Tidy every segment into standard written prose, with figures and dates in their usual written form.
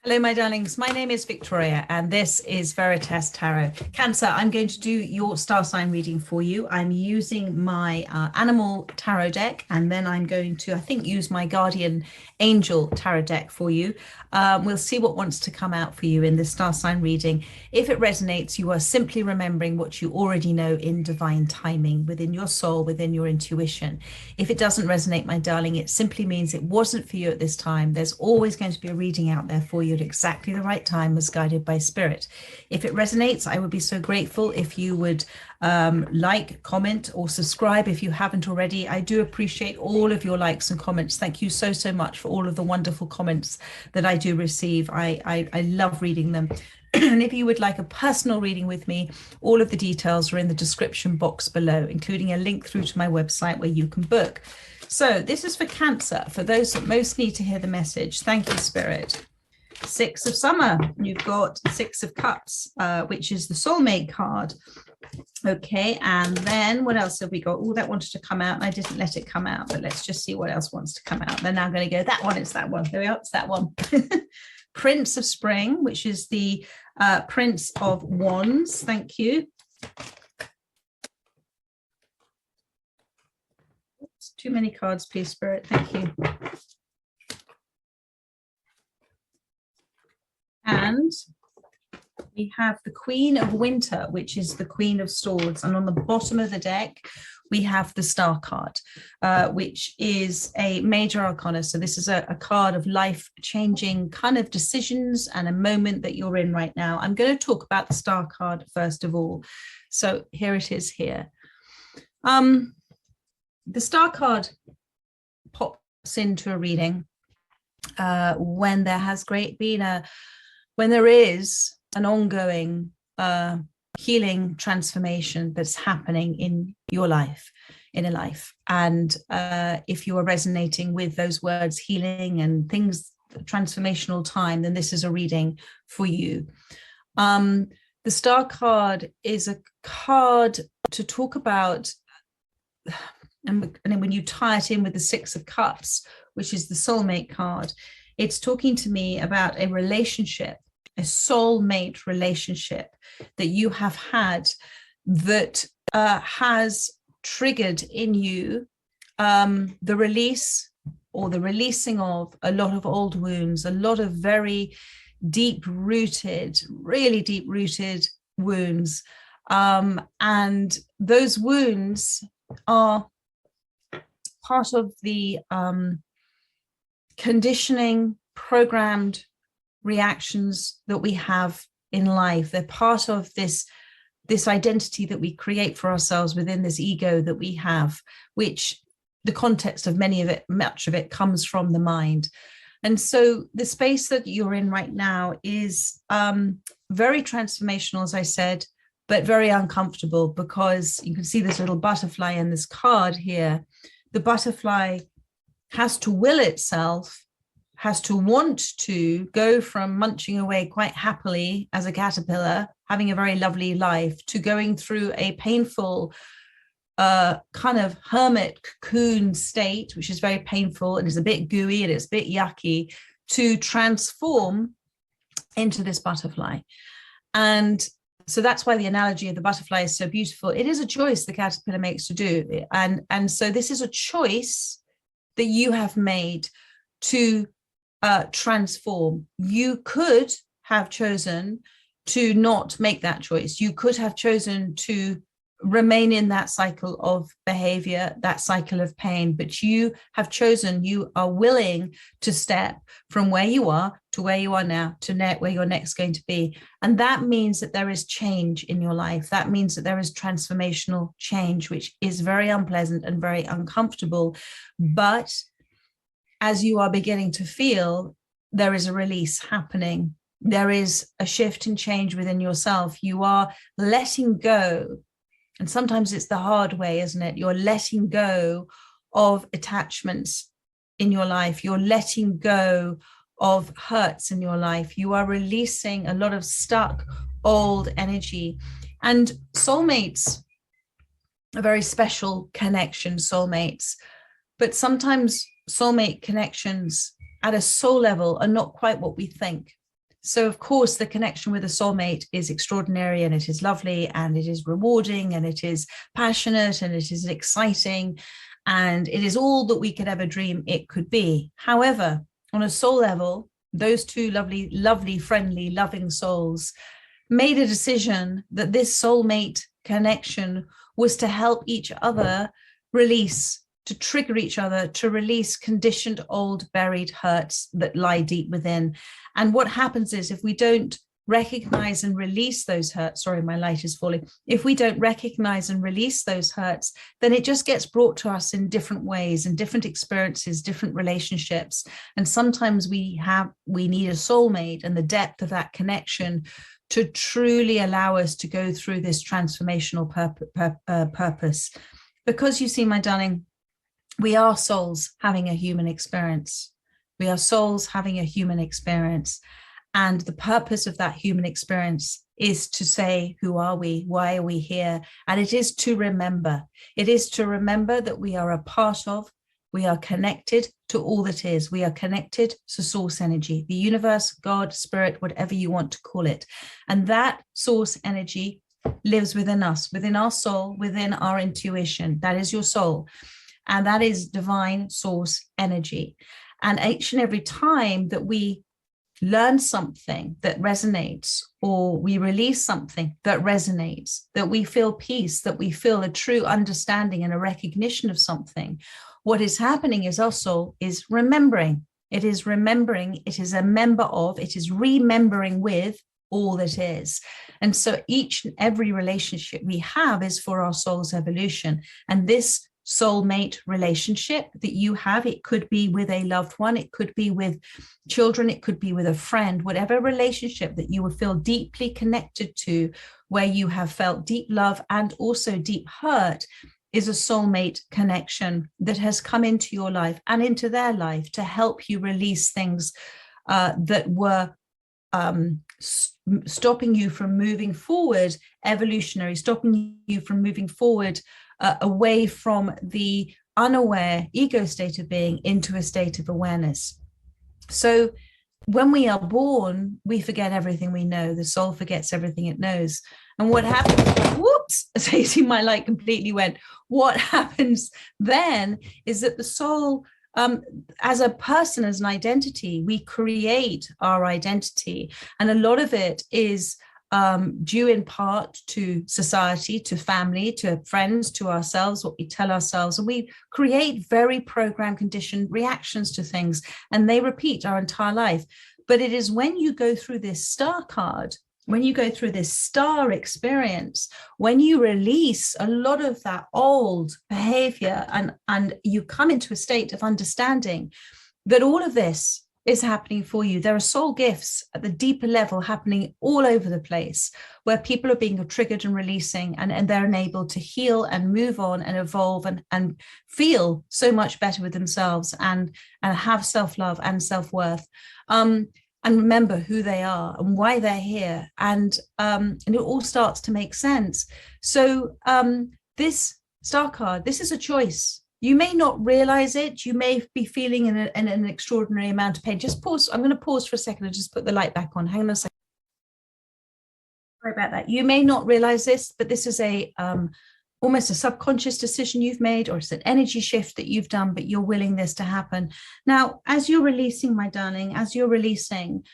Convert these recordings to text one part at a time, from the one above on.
Hello, my darlings. My name is Victoria, and this is Veritas Tarot. Cancer, I'm going to do your star sign reading for you. I'm using my animal tarot deck, and then I'm going to, I think, use my guardian angel tarot deck for you. We'll see what wants to come out for you in this star sign reading. If it resonates, you are simply remembering what you already know in divine timing, within your soul, within your intuition. If it doesn't resonate, my darling, it simply means it wasn't for you at this time. There's always going to be a reading out there for you at exactly the right time, as guided by spirit. If it resonates, I would be so grateful if you would like, comment, or subscribe if you haven't already. I do appreciate all of your likes and comments. Thank you so much for all of the wonderful comments that I do receive. I love reading them. And if you would like a personal reading with me, all of the details are in the description box below, including a link through to my website where you can book. So this is for Cancer, for those that most need to hear the message. Thank you, Spirit. Six of Summer. You've got Six of Cups, which is the Soulmate card. Okay, and then what else have we got? Oh, that wanted to come out, and I didn't let it come out, but let's just see what else wants to come out. They're now going to go, that one, it's that one. There we are, it's that one. Prince of Spring, which is the Prince of Wands. Thank you. Oops, too many cards, please, Spirit. Thank you. And we have the Queen of Winter, which is the Queen of Swords. And on the bottom of the deck, we have the Star card, which is a major arcana. So this is a card of life-changing kind of decisions and a moment that you're in right now. I'm going to talk about the Star card first of all. So here it is here. The Star card pops into a reading when there has when there is an ongoing healing transformation that's happening in your life, in a life. And if you are resonating with those words, healing and things, transformational time, then this is a reading for you. The Star card is a card to talk about, and when you tie it in with the Six of Cups, which is the Soulmate card, it's talking to me about a relationship, a soulmate relationship that you have had that has triggered in you the release or the releasing of a lot of old wounds, a lot of very deep-rooted, really deep-rooted wounds. And those wounds are part of the conditioning, programmed reactions that we have in life. They're part of this identity that we create for ourselves within this ego that we have, which the context of much of it comes from the mind. And so the space that you're in right now is very transformational, as I said, but very uncomfortable, because you can see this little butterfly in this card here. The butterfly has to will itself, has to want to go from munching away quite happily as a caterpillar, having a very lovely life, to going through a painful kind of hermit cocoon state, which is very painful and is a bit gooey and it's a bit yucky, to transform into this butterfly. And so that's why the analogy of the butterfly is so beautiful. It is a choice the caterpillar makes to do. And so this is a choice that you have made to transform. You could have chosen to not make that choice. You could have chosen to remain in that cycle of behavior, that cycle of pain, but you have chosen, you are willing to step from where you are to where you are now, to where you're next going to be. And that means that there is change in your life. That means that there is transformational change, which is very unpleasant and very uncomfortable. But as you are beginning to feel, there is a release happening. There is a shift and change within yourself. You are letting go. And sometimes it's the hard way, isn't it? You're letting go of attachments in your life. You're letting go of hurts in your life. You are releasing a lot of stuck old energy. And soulmates, a very special connection, soulmates. But sometimes soulmate connections at a soul level are not quite what we think. So, of course, the connection with a soulmate is extraordinary, and it is lovely, and it is rewarding, and it is passionate, and it is exciting, and it is all that we could ever dream it could be. However, on a soul level, those two lovely, lovely, friendly, loving souls made a decision that this soulmate connection was to help each other release, to trigger each other, to release conditioned, old, buried hurts that lie deep within. And what happens is, if we don't recognize and release those hurts, sorry, my light is falling. If we don't recognize and release those hurts, then it just gets brought to us in different ways and different experiences, different relationships. And sometimes we need a soulmate and the depth of that connection to truly allow us to go through this transformational purpose. Because you see, my darling, we are souls having a human experience. We are souls having a human experience. And the purpose of that human experience is to say, who are we? Why are we here? And it is to remember. It is to remember that we are a part of, we are connected to all that is. We are connected to source energy, the universe, God, spirit, whatever you want to call it. And that source energy lives within us, within our soul, within our intuition. That is your soul. And that is divine source energy. And each and every time that we learn something that resonates, or we release something that resonates, that we feel peace, that we feel a true understanding and a recognition of something, what is happening is our soul is remembering. It is remembering, it is a member of, it is remembering with all that is. And so each and every relationship we have is for our soul's evolution. And this soulmate relationship that you have, it could be with a loved one, it could be with children, it could be with a friend, whatever relationship that you will feel deeply connected to, where you have felt deep love and also deep hurt, is a soulmate connection that has come into your life and into their life to help you release things that were stopping you from moving forward, evolutionary, stopping you from moving forward away from the unaware ego state of being into a state of awareness. So when we are born, we forget everything we know. The soul forgets everything it knows. And what happens, whoops, Stacey, my light completely went. What happens then is that the soul, as a person, as an identity, we create our identity. And a lot of it is due in part to society, to family, to friends, to ourselves, what we tell ourselves. And we create very program conditioned reactions to things, and they repeat our entire life. But it is when you go through this star card, when you go through this star experience, when you release a lot of that old behavior and you come into a state of understanding that all of this is happening for you. There are soul gifts at the deeper level happening all over the place, where people are being triggered and releasing, and they're enabled to heal and move on and evolve and feel so much better with themselves and have self-love and self-worth. And remember who they are and why they're here. And it all starts to make sense. So this star card, this is a choice. You may not realize it. You may be feeling in an extraordinary amount of pain. Just pause. I'm going to pause for a second and just put the light back on. Hang on a second. Sorry about that. You may not realize this, but this is a almost a subconscious decision you've made, or it's an energy shift that you've done, but you're willing this to happen. Now, as you're releasing, my darling, as you're releasing,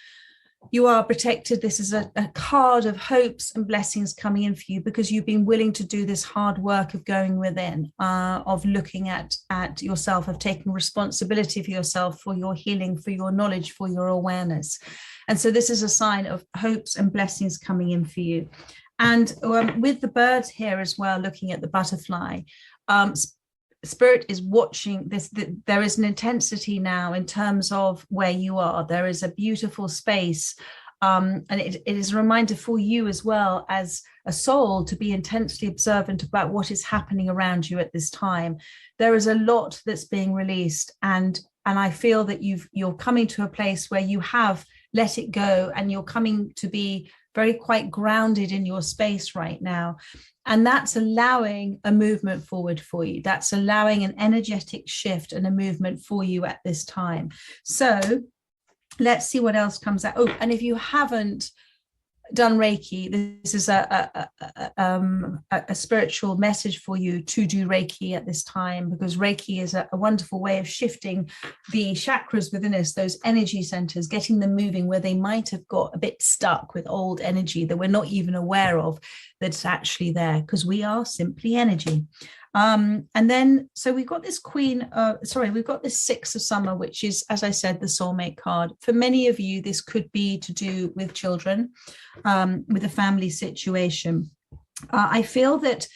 you are protected. This is a card of hopes and blessings coming in for you, because you've been willing to do this hard work of going within, of looking at yourself, of taking responsibility for yourself, for your healing, for your knowledge, for your awareness. And so this is a sign of hopes and blessings coming in for you. And with the birds here as well, looking at the butterfly, Spirit is watching this. There is an intensity now in terms of where you are. There is a beautiful space. And it is a reminder for you as well as a soul to be intensely observant about what is happening around you at this time. There is a lot that's being released. And I feel that you're coming to a place where you have let it go, and you're coming to be very quite grounded in your space right now. And that's allowing a movement forward for you. That's allowing an energetic shift and a movement for you at this time. So let's see what else comes out. Oh, and if you haven't done Reiki, this is a spiritual message for you to do Reiki at this time, because Reiki is a wonderful way of shifting the chakras within us, those energy centers, getting them moving where they might have got a bit stuck with old energy that we're not even aware of, that's actually there, because we are simply energy. And then, so we've got this we've got this Six of Summer, which is, as I said, the soulmate card. For many of you, this could be to do with children, with a family situation. I feel that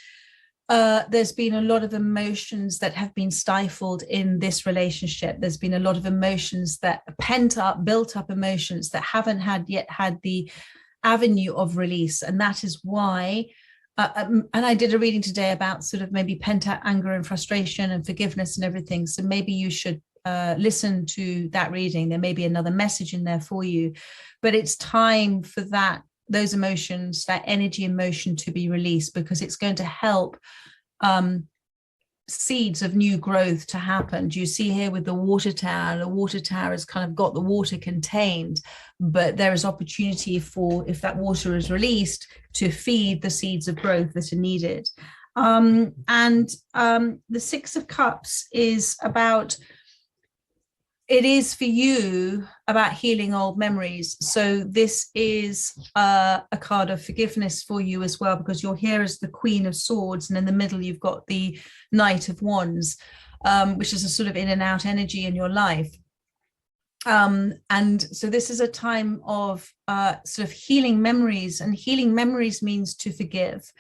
there's been a lot of emotions that have been stifled in this relationship. There's been a lot of emotions that pent up, built up emotions that haven't yet had the avenue of release. And that is why and I did a reading today about sort of maybe pent up anger and frustration and forgiveness and everything. So maybe you should listen to that reading. There may be another message in there for you, but it's time for those emotions, that energy emotion, to be released, because it's going to help seeds of new growth to happen. Do you see here with the water tower? The water tower has kind of got the water contained, but there is opportunity for, if that water is released, to feed the seeds of growth that are needed. The Six of Cups is about, it is for you about healing old memories. So this is a card of forgiveness for you as well, because you're here as the Queen of Swords, and in the middle you've got the Knight of Wands, which is a sort of in and out energy in your life. And so this is a time of sort of healing memories, and healing memories means to forgive.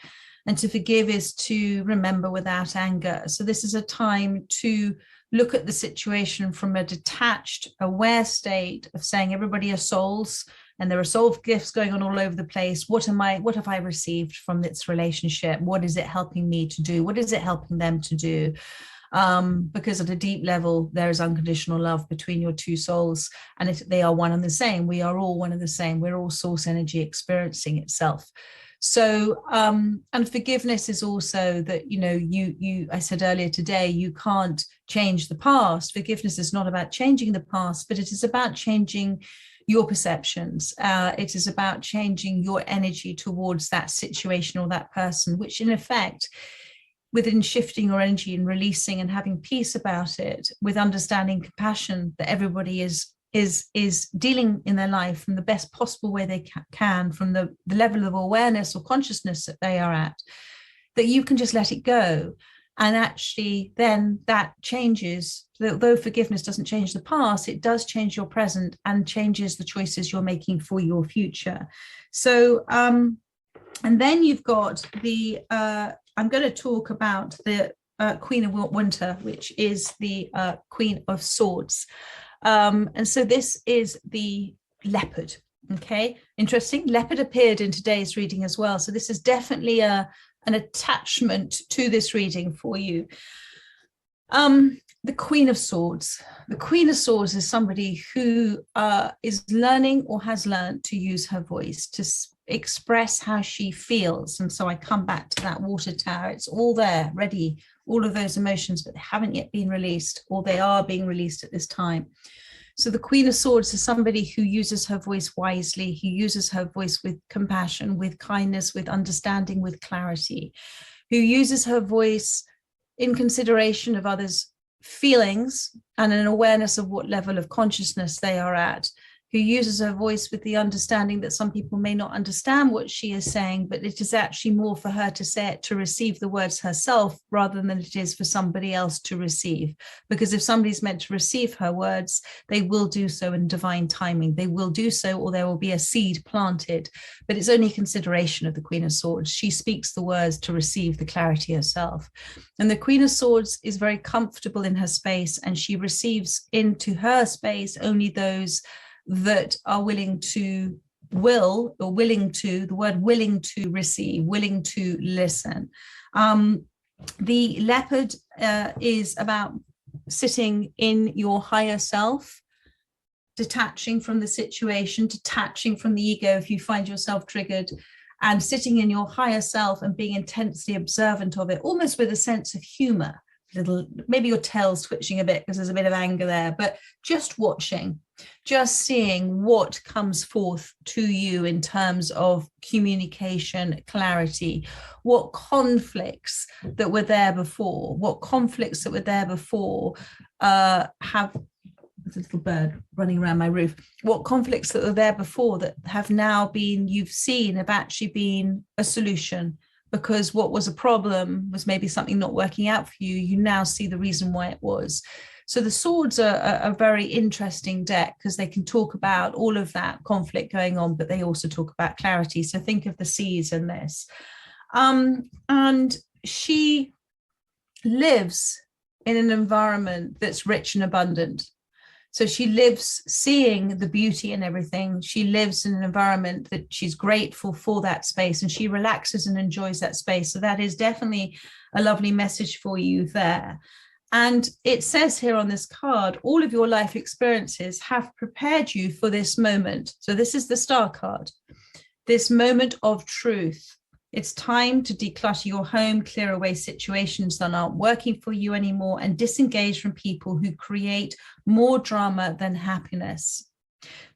And to forgive is to remember without anger. So this is a time to look at the situation from a detached, aware state of saying everybody are souls, and there are soul gifts going on all over the place. What have I received from this relationship? What is it helping me to do? What is it helping them to do? Because at a deep level, there is unconditional love between your two souls, and they are one and the same. We are all one and the same. We're all source energy experiencing itself. So, and forgiveness is also that, I said earlier today, you can't change the past. Forgiveness is not about changing the past, but it is about changing your perceptions. It is about changing your energy towards that situation or that person, which in effect, within shifting your energy and releasing and having peace about it, with understanding compassion that everybody is dealing in their life from the best possible way they can, from the level of awareness or consciousness that they are at, that you can just let it go. And actually then that changes, though forgiveness doesn't change the past, it does change your present and changes the choices you're making for your future. So, and then you've got I'm going to talk about the Queen of Winter, which is the Queen of Swords. And so this is the leopard. Okay, interesting. Leopard appeared in today's reading as well. So this is definitely an attachment to this reading for you. The Queen of Swords. The Queen of Swords is somebody who is learning or has learned to use her voice to express how she feels. And so I come back to that water tower. It's all there, ready, all of those emotions, but they haven't yet been released, or they are being released at this time. So the Queen of Swords is somebody who uses her voice wisely, who uses her voice with compassion, with kindness, with understanding, with clarity, who uses her voice in consideration of others' feelings and an awareness of what level of consciousness they are at, who uses her voice with the understanding that some people may not understand what she is saying, but it is actually more for her to say it, to receive the words herself, rather than it is for somebody else to receive. Because if somebody's meant to receive her words, they will do so in divine timing. They will do so, or there will be a seed planted, but it's only consideration of the Queen of Swords. She speaks the words to receive the clarity herself. And the Queen of Swords is very comfortable in her space, and she receives into her space only those that are willing to receive, willing to listen. The leopard is about sitting in your higher self, detaching from the situation, detaching from the ego if you find yourself triggered, and sitting in your higher self and being intensely observant of it, almost with a sense of humor. little, maybe your tail's twitching a bit because there's a bit of anger there, but just watching, just seeing what comes forth to you in terms of communication, clarity, what conflicts that were there before, have, there's a little bird running around my roof, what conflicts that were there before that have now been, you've seen, have actually been a solution, because what was a problem was maybe something not working out for you. You now see the reason why it was. So the swords are a very interesting deck because they can talk about all of that conflict going on, but they also talk about clarity. So think of the seas in this. And she lives in an environment that's rich and abundant. So she lives seeing the beauty in everything. She lives in an environment that she's grateful for that space, and she relaxes and enjoys that space. So that is definitely a lovely message for you there. And it says here on this card, all of your life experiences have prepared you for this moment. So this is the Star card, this moment of truth. It's time to declutter your home, clear away situations that aren't working for you anymore, and disengage from people who create more drama than happiness.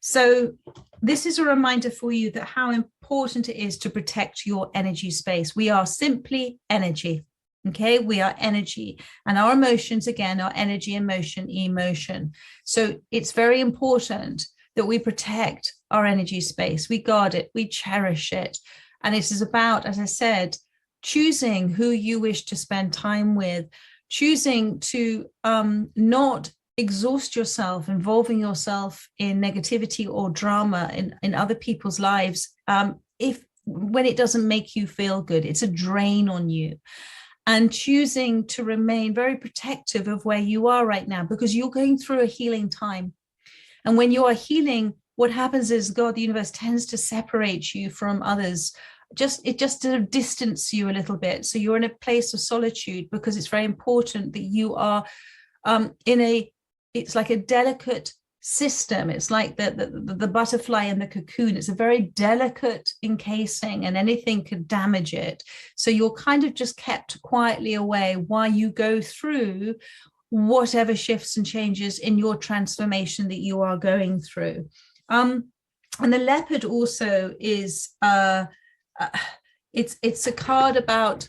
So this is a reminder for you that how important it is to protect your energy space. We are simply energy. Okay, we are energy, and our emotions, again, are energy, emotion. So it's very important that we protect our energy space. We guard it, we cherish it. And it is about, as I said, choosing who you wish to spend time with, choosing to not exhaust yourself, involving yourself in negativity or drama in other people's lives, when it doesn't make you feel good. It's a drain on you. And choosing to remain very protective of where you are right now, because you're going through a healing time. And when you are healing, what happens is God, the universe, tends to separate you from others. It just to distance you a little bit. So you're in a place of solitude, because it's very important that you are it's like a delicate system. It's like the butterfly in the cocoon. It's a very delicate encasing, and anything could damage it. So you're kind of just kept quietly away while you go through whatever shifts and changes in your transformation that you are going through. And the leopard also is it's a card about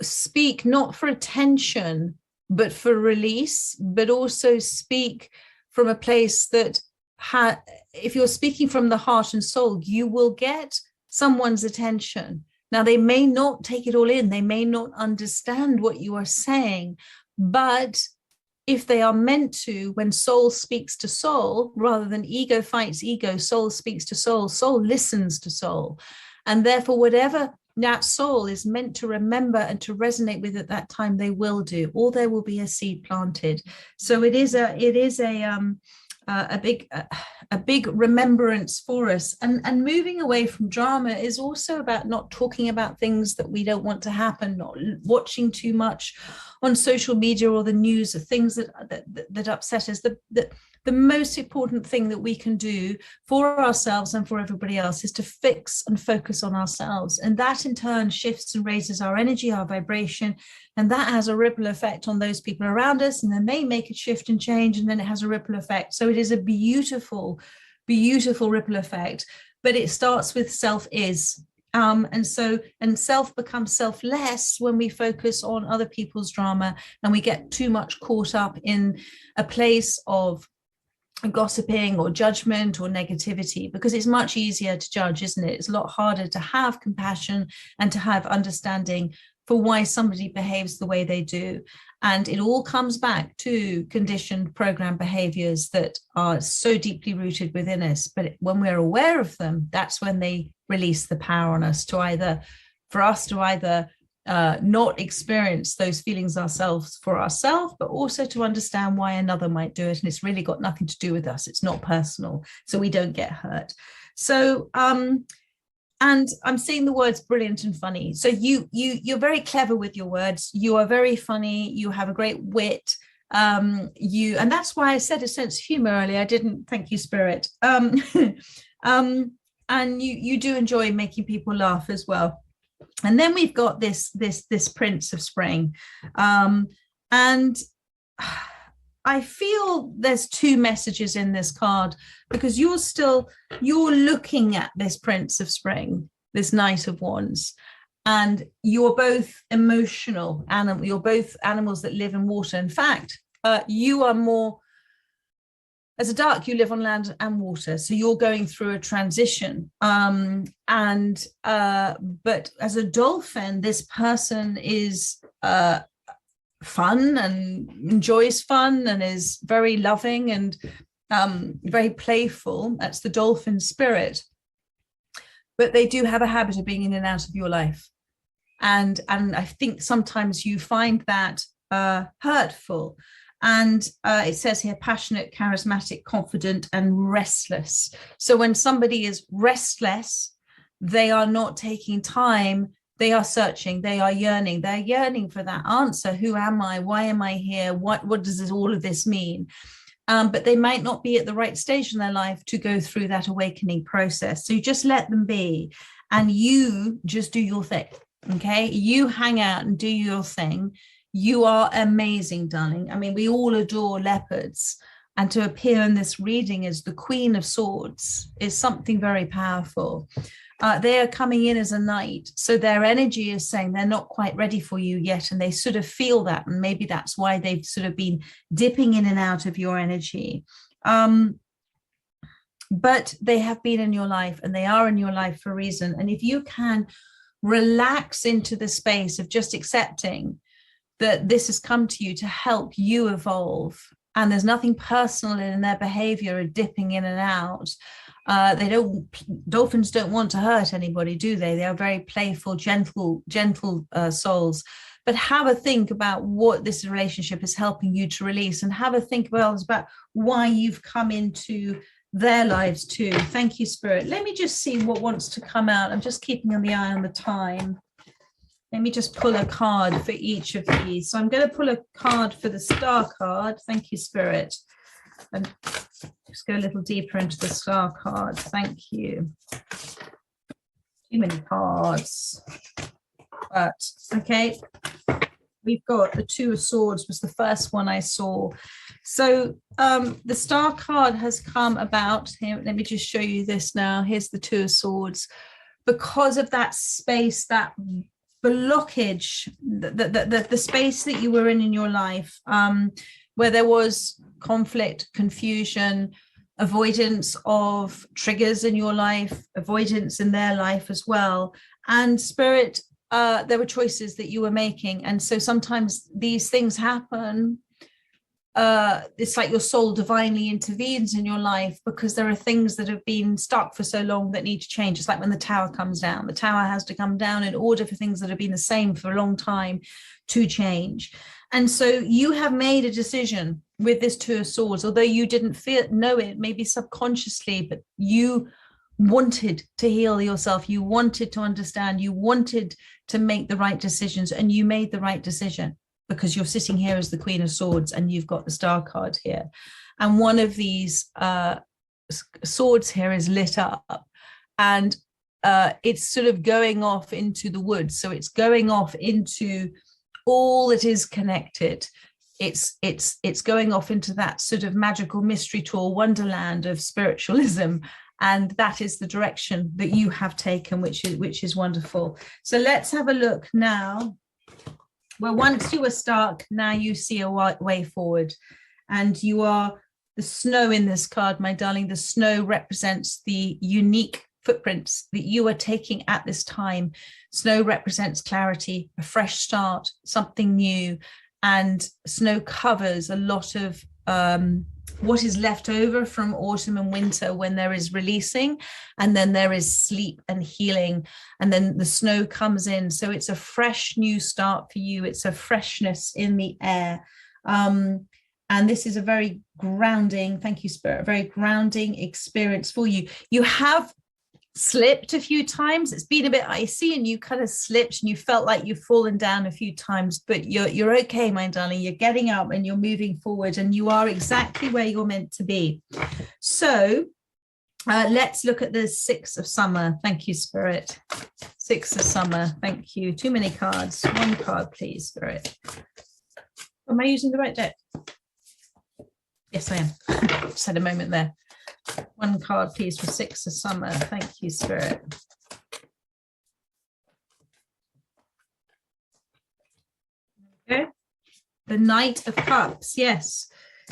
speak not for attention but for release, but also speak from a place that if you're speaking from the heart and soul, you will get someone's attention. Now, they may not take it all in, they may not understand what you are saying, but if they are meant to, when soul speaks to soul, rather than ego fights ego, soul speaks to soul, soul listens to soul. And therefore, whatever that soul is meant to remember and to resonate with at that time, they will do, or there will be a seed planted. So it is a big remembrance for us. And moving away from drama is also about not talking about things that we don't want to happen, not watching too much on social media or the news of things that upset us. The most important thing that we can do for ourselves and for everybody else is to fix and focus on ourselves. And that in turn shifts and raises our energy, our vibration, and that has a ripple effect on those people around us. And then they make a shift and change, and then it has a ripple effect. So it is a beautiful, beautiful ripple effect, but it starts with self-is. And self becomes selfless when we focus on other people's drama, and we get too much caught up in a place of gossiping or judgment or negativity, because it's much easier to judge, isn't it? It's a lot harder to have compassion and to have understanding for why somebody behaves the way they do. And it all comes back to conditioned program behaviors that are so deeply rooted within us. But when we're aware of them, that's when they release the power on us for us to either not experience those feelings ourselves for ourselves, but also to understand why another might do it. And it's really got nothing to do with us. It's not personal, so we don't get hurt. So and I'm seeing the words brilliant and funny. So you're very clever with your words. You are very funny. You have a great wit. And that's why I said a sense of humor earlier. I didn't. Thank you, Spirit. And you do enjoy making people laugh as well. And then we've got this Prince of Spring. And I feel there's two messages in this card, because you're looking at this Prince of Spring, this Knight of Wands, and you're both emotional animals. You're both animals that live in water. In fact, you are more, as a dark, you live on land and water, so you're going through a transition. But as a dolphin, this person is fun and enjoys fun and is very loving and very playful. That's the dolphin spirit. But they do have a habit of being in and out of your life. And I think sometimes you find that hurtful. And it says here, passionate, charismatic, confident, and restless. So when somebody is restless, they are not taking time. They are searching, they are yearning. They're yearning for that answer. Who am I? Why am I here? What does all of this mean? But they might not be at the right stage in their life to go through that awakening process. So you just let them be, and you just do your thing, okay? You hang out and do your thing. You are amazing, darling. I mean, we all adore leopards. And to appear in this reading as the Queen of Swords is something very powerful. They are coming in as a knight, so their energy is saying they're not quite ready for you yet, and they sort of feel that, and maybe that's why they've sort of been dipping in and out of your energy. But they have been in your life, and they are in your life for a reason. And if you can relax into the space of just accepting that this has come to you to help you evolve, and there's nothing personal in their behavior of dipping in and out. Dolphins don't want to hurt anybody, do they? They are very playful, gentle souls. But have a think about what this relationship is helping you to release, and have a think about why you've come into their lives too. Thank you, Spirit. Let me just see what wants to come out. I'm just keeping the eye on the time. Let me just pull a card for each of these. So I'm going to pull a card for the Star card. Thank you, Spirit. And just go a little deeper into the Star card. Thank you. Too many cards. But, okay. We've got the Two of Swords was the first one I saw. So the Star card has come about. Here, let me just show you this now. Here's the Two of Swords. Because of that space, that blockage, the space that you were in your life, where there was conflict, confusion, avoidance of triggers in your life, avoidance in their life as well. And Spirit, there were choices that you were making. And so sometimes these things happen. It's like your soul divinely intervenes in your life because there are things that have been stuck for so long that need to change. It's like when the tower comes down. The tower has to come down in order for things that have been the same for a long time to change. And so you have made a decision with this Two of Swords, although you didn't know it, maybe subconsciously, but you wanted to heal yourself. You wanted to understand. You wanted to make the right decisions, and you made the right decision because you're sitting here as the Queen of Swords and you've got the Star card here. And one of these swords here is lit up, and it's sort of going off into the woods. So it's going off into all that is connected. It's going off into that sort of magical mystery tour wonderland of spiritualism, and that is the direction that you have taken, which is wonderful. So let's have a look now. Well, once you were stuck, now you see a way forward, and you are the snow in this card, my darling. The snow represents the unique footprints that you are taking at this time. Snow represents clarity, a fresh start, something new, and snow covers a lot of what is left over from autumn and winter when there is releasing, and then there is sleep and healing, and then the snow comes in. So it's a fresh new start for you. It's a freshness in the air. And this is a very grounding, thank you, Spirit, very grounding experience for you. You have slipped a few times. It's been a bit icy and you kind of slipped and you felt like you've fallen down a few times, but you're okay, my darling. You're getting up and you're moving forward, and you are exactly where you're meant to be. So let's look at the Six of Summer. Thank you, Spirit. Six of Summer. Thank you. Too many cards. One card, please, Spirit. Am I using the right deck? Yes, I am. Just had a moment there. One card, please, for 6 of Summer. Thank you, Spirit. Okay. The Knight of Cups. Yes.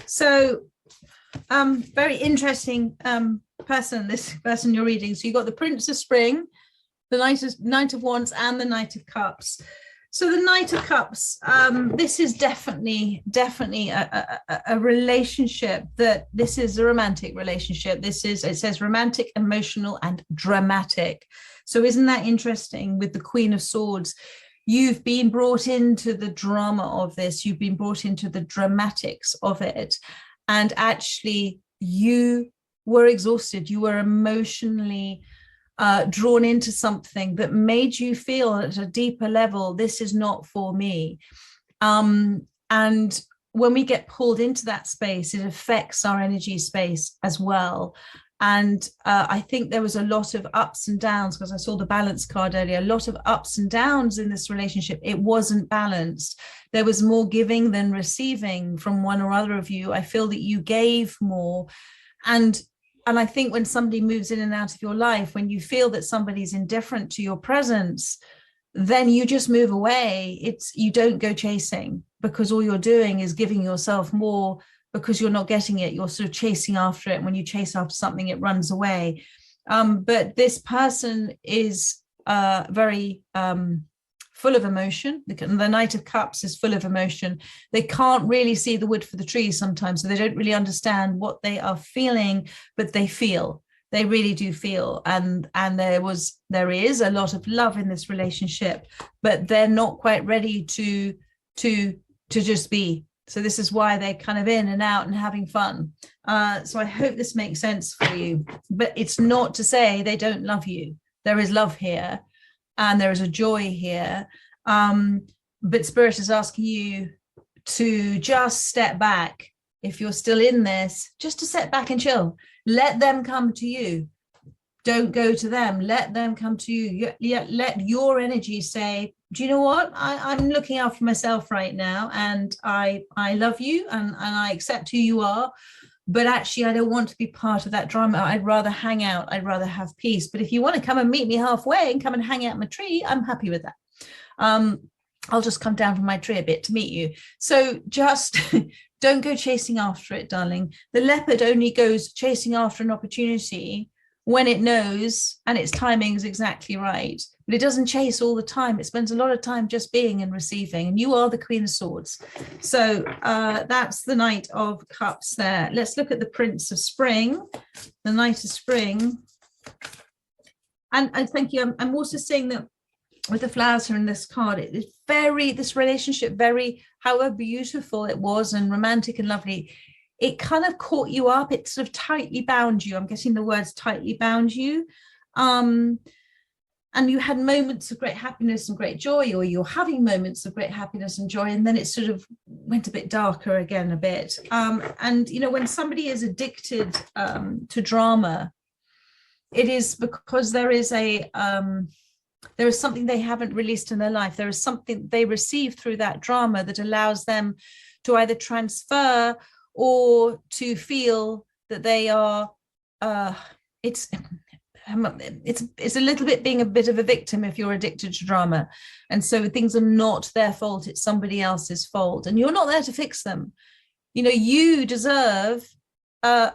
So, very interesting this person you're reading. So you got the Prince of Spring, the Knight of Wands, and the Knight of Cups. So the Knight of Cups, this is definitely a relationship this is a romantic relationship. It says romantic, emotional, and dramatic. So isn't that interesting with the Queen of Swords? You've been brought into the drama of this. You've been brought into the dramatics of it. And actually, you were exhausted. You were emotionally drawn into something that made you feel at a deeper level, this is not for me. And when we get pulled into that space, it affects our energy space as well. And I think there was a lot of ups and downs, because I saw the balance card earlier, a lot of ups and downs in this relationship. It wasn't balanced. There was more giving than receiving from one or other of you. I feel that you gave more. And I think when somebody moves in and out of your life, when you feel that somebody's indifferent to your presence, then you just move away. You don't go chasing, because all you're doing is giving yourself more, because you're not getting it. You're sort of chasing after it. And when you chase after something, it runs away. But this person is very full of emotion. The Knight of Cups is full of emotion. They can't really see the wood for the trees sometimes, so they don't really understand what they are feeling, but they feel. They really do feel. And there is a lot of love in this relationship, but they're not quite ready to just be. So this is why they're kind of in and out and having fun. So I hope this makes sense for you. But it's not to say they don't love you. There is love here. And there is a joy here. But Spirit is asking you to just step back. If you're still in this, just to step back and chill. Let them come to you. Don't go to them. Let them come to you. Let your energy say, do you know what? I'm looking after myself right now, and I love you, and I accept who you are. But actually, I don't want to be part of that drama. I'd rather hang out. I'd rather have peace. But if you want to come and meet me halfway and come and hang out in my tree, I'm happy with that. I'll just come down from my tree a bit to meet you. So just don't go chasing after it, darling. The leopard only goes chasing after an opportunity when it knows and its timing is exactly right. But it doesn't chase all the time. It spends a lot of time just being and receiving. And you are the Queen of Swords. So that's the Knight of Cups there. Let's look at the Prince of Spring, the Knight of Spring. And I thank you. I'm also saying that with the flowers here in this card, it's this relationship, however beautiful it was and romantic and lovely, it kind of caught you up. It sort of tightly bound you. I'm getting the words tightly bound you. And you had moments of great happiness and great joy, or you're having moments of great happiness and joy, and then it sort of went a bit darker again a bit. And, you know, when somebody is addicted to drama, it is because there is something they haven't released in their life. There is something they receive through that drama that allows them to either transfer or to feel that they are, it's a little bit being a bit of a victim if you're addicted to drama. And so things are not their fault, it's somebody else's fault. And you're not there to fix them. You know, you deserve a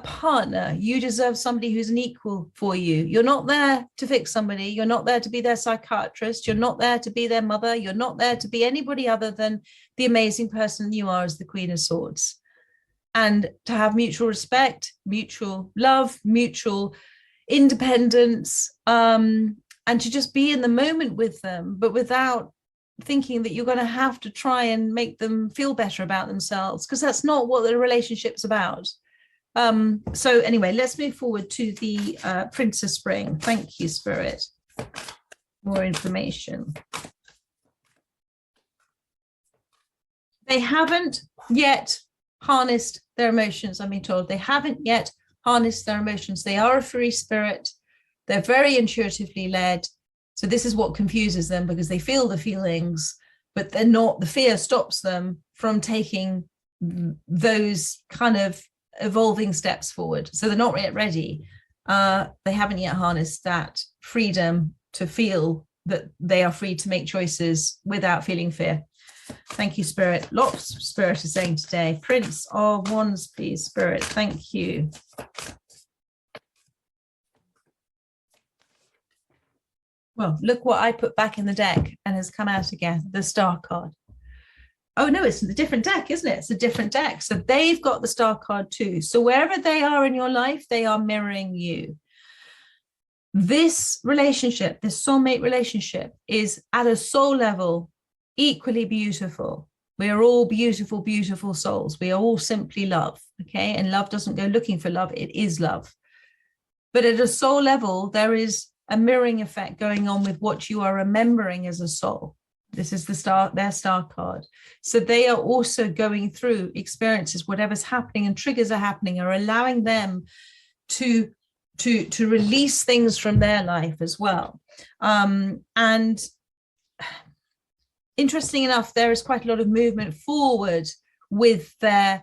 partner. You deserve somebody who's an equal for you. You're not there to fix somebody. You're not there to be their psychiatrist. You're not there to be their mother. You're not there to be anybody other than the amazing person you are as the Queen of Swords. And to have mutual respect, mutual love, mutual independence, and to just be in the moment with them, but without thinking that you're going to have to try and make them feel better about themselves, because that's not what the relationship's about. So anyway, let's move forward to the Prince of Spring. Thank you, Spirit. More information. They haven't yet harnessed their emotions, I'm being told. They haven't yet harnessed their emotions. They are a free spirit. They're very intuitively led. So this is what confuses them, because they feel the feelings, but they're not, the fear stops them from taking those kind of evolving steps forward. So they're not yet ready. They haven't yet harnessed that freedom to feel that they are free to make choices without feeling fear. Thank you, Spirit. Lots of Spirit is saying today. Prince of Wands, please, Spirit. Thank you. Well, look what I put back in the deck and has come out again, the Star card. Oh, no, it's a different deck, isn't it? It's a different deck. So they've got the Star card too. So wherever they are in your life, they are mirroring you. This relationship, this soulmate relationship, is at a soul level equally beautiful. We are all beautiful, beautiful souls. We are all simply love, okay? And love doesn't go looking for love. It is love. But at a soul level, there is a mirroring effect going on with what you are remembering as a soul. This is their star card. So they are also going through experiences, whatever's happening and triggers are happening, are allowing them to release things from their life as well. And interesting enough, there is quite a lot of movement forward with they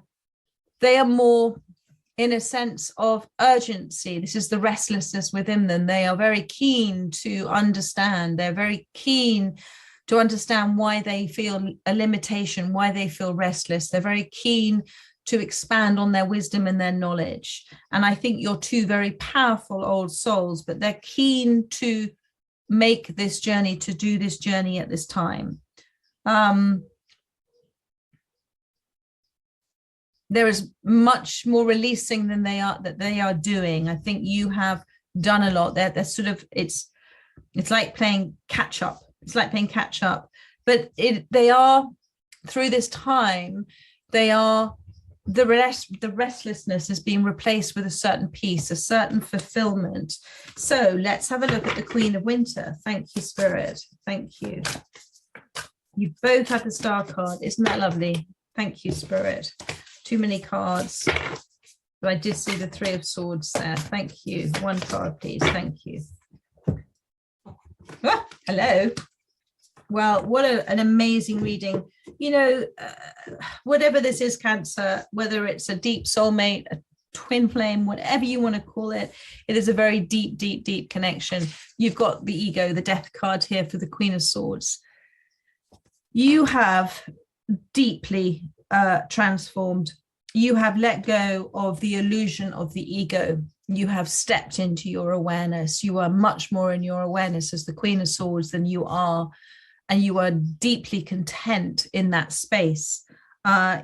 are more in a sense of urgency. This is the restlessness within them. They are very keen to understand. They're very keen to understand why they feel a limitation, why they feel restless. They're very keen to expand on their wisdom and their knowledge. And I think you're two very powerful old souls, but they're keen to make this journey, to do this journey at this time. There is much more releasing than they are doing. I think you have done a lot. They're sort of, it's like playing catch up. It's like playing catch up, but they are, through this time, they are, the restlessness is being replaced with a certain peace, a certain fulfillment. So let's have a look at the Queen of Winter. Thank you, Spirit. Thank you. You both have the Star card. Isn't that lovely? Thank you, Spirit. Too many cards, but I did see the Three of Swords there. Thank you. One card, please. Thank you. Ah, hello. Well, what an amazing reading. You know, whatever this is, Cancer, whether it's a deep soulmate, a twin flame, whatever you want to call it, it is a very deep, deep, deep connection. You've got the ego, the death card here for the Queen of Swords. You have deeply transformed. You have let go of the illusion of the ego. You have stepped into your awareness. You are much more in your awareness as the Queen of Swords than you are, and you are deeply content in that space.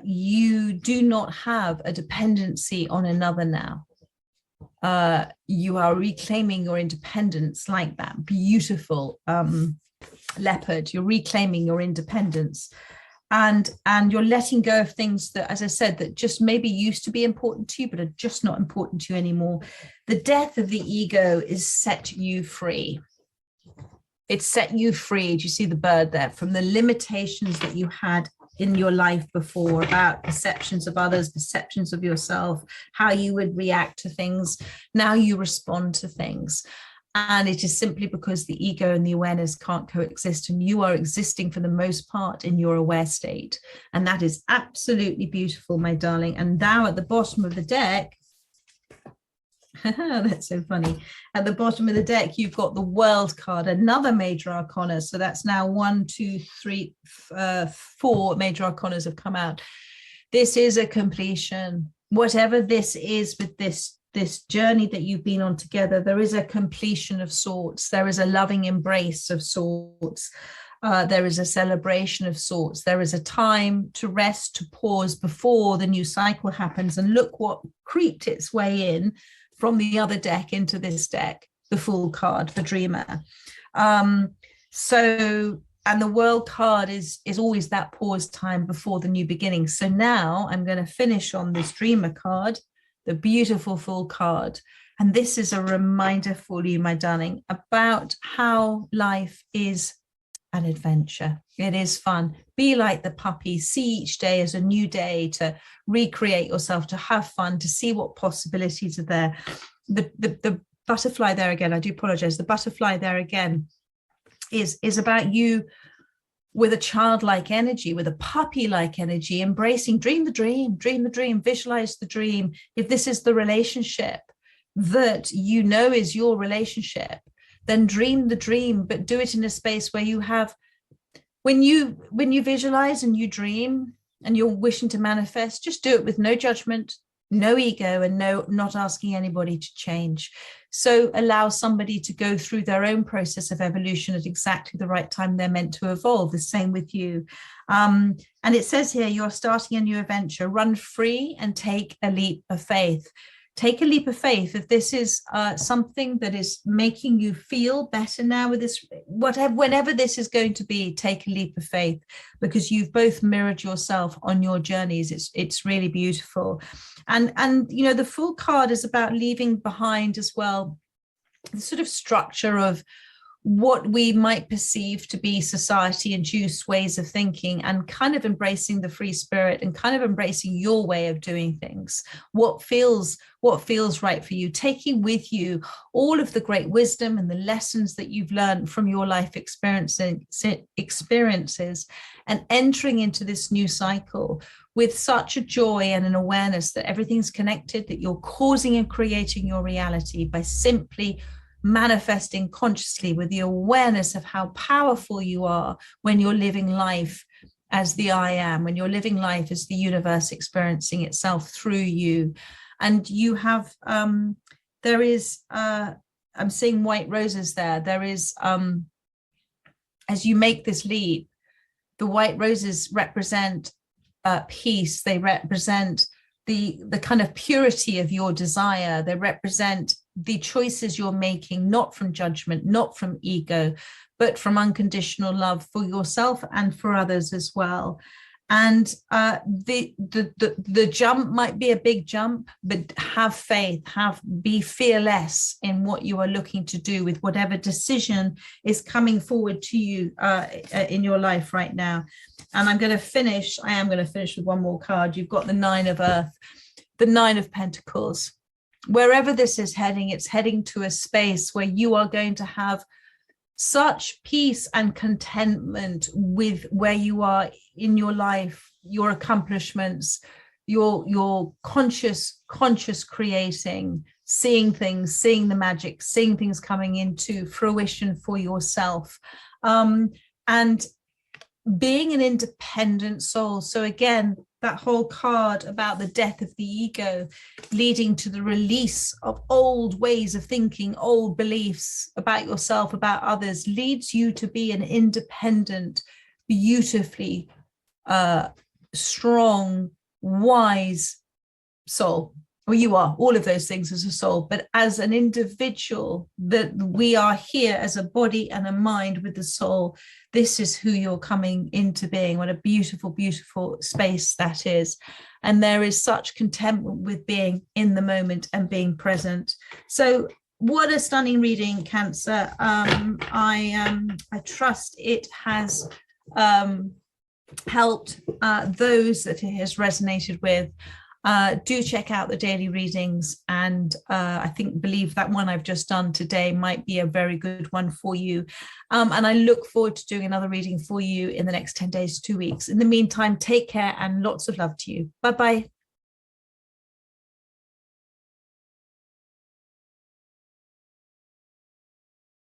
You do not have a dependency on another now. You are reclaiming your independence like that beautiful leopard. You're reclaiming your independence. And you're letting go of things that, as I said, that just maybe used to be important to you, but are just not important to you anymore. The death of the ego is set you free. It's set you free. Do you see the bird there? From the limitations that you had in your life before about perceptions of others, perceptions of yourself, how you would react to things. Now you respond to things. And it is simply because the ego and the awareness can't coexist, and you are existing for the most part in your aware state. And that is absolutely beautiful, my darling. And now at the bottom of the deck, that's so funny. At the bottom of the deck, you've got the World card, another major arcana. So that's now 1, 2, 3, 4 major arcanas have come out. This is a completion. Whatever this is with this journey that you've been on together, there is a completion of sorts. There is a loving embrace of sorts. There is a celebration of sorts. There is a time to rest, to pause before the new cycle happens. And look what creeped its way in from the other deck into this deck, the Fool card, the Dreamer. And the World card is always that pause time before the new beginning. So now I'm going to finish on this Dreamer card, the beautiful Fool card. And this is a reminder for you, my darling, about how life is an adventure. It is fun. Be like the puppy. See each day as a new day to recreate yourself, to have fun, to see what possibilities are there. The butterfly there again, I do apologize. The butterfly there again is about you with a childlike energy, with a puppy-like energy, embracing, dream the dream, visualize the dream. If this is the relationship that you know is your relationship, then dream the dream, but do it in a space where you have, when you visualize and you dream and you're wishing to manifest, just do it with no judgment, no ego, and not asking anybody to change. So allow somebody to go through their own process of evolution at exactly the right time they're meant to evolve. The same with you. And it says here, you're starting a new adventure. Run free and take a leap of faith. Take a leap of faith. If this is something that is making you feel better now with this, whenever this is going to be, take a leap of faith, because you've both mirrored yourself on your journeys. It's really beautiful. And you know, the Fool card is about leaving behind as well the sort of structure of what we might perceive to be society-induced ways of thinking, and kind of embracing the free spirit and kind of embracing your way of doing things, what feels right for you, taking with you all of the great wisdom and the lessons that you've learned from your life experiences, and entering into this new cycle with such a joy and an awareness that everything's connected, that you're causing and creating your reality by simply manifesting consciously, with the awareness of how powerful you are when you're living life as the I am, when you're living life as the universe experiencing itself through you. And you have, there is, I'm seeing white roses there. There is, as you make this leap, the white roses represent peace. They represent the kind of purity of your desire. They represent the choices you're making, not from judgment, not from ego, but from unconditional love for yourself and for others as well. And the jump might be a big jump, but have faith, be fearless in what you are looking to do with whatever decision is coming forward to you in your life right now. And I am going to finish with one more card. You've got the 9 of Earth, the 9 of Pentacles. Wherever this is heading, it's heading to a space where you are going to have such peace and contentment with where you are in your life, your accomplishments, your conscious creating, seeing things, seeing the magic, seeing things coming into fruition for yourself, and being an independent soul. So again, that whole card about the death of the ego, leading to the release of old ways of thinking, old beliefs about yourself, about others, leads you to be an independent, beautifully strong, wise soul. Well, you are all of those things as a soul, but as an individual, that we are here as a body and a mind with the soul. This is who you're coming into being. What a beautiful, beautiful space that is. And there is such contentment with being in the moment and being present. So what a stunning reading, Cancer. I trust it has helped those that it has resonated with. Do check out the daily readings, and I believe that one I've just done today might be a very good one for you, and I look forward to doing another reading for you in the next 10 days, 2 weeks. In the meantime, take care and lots of love to you. Bye bye.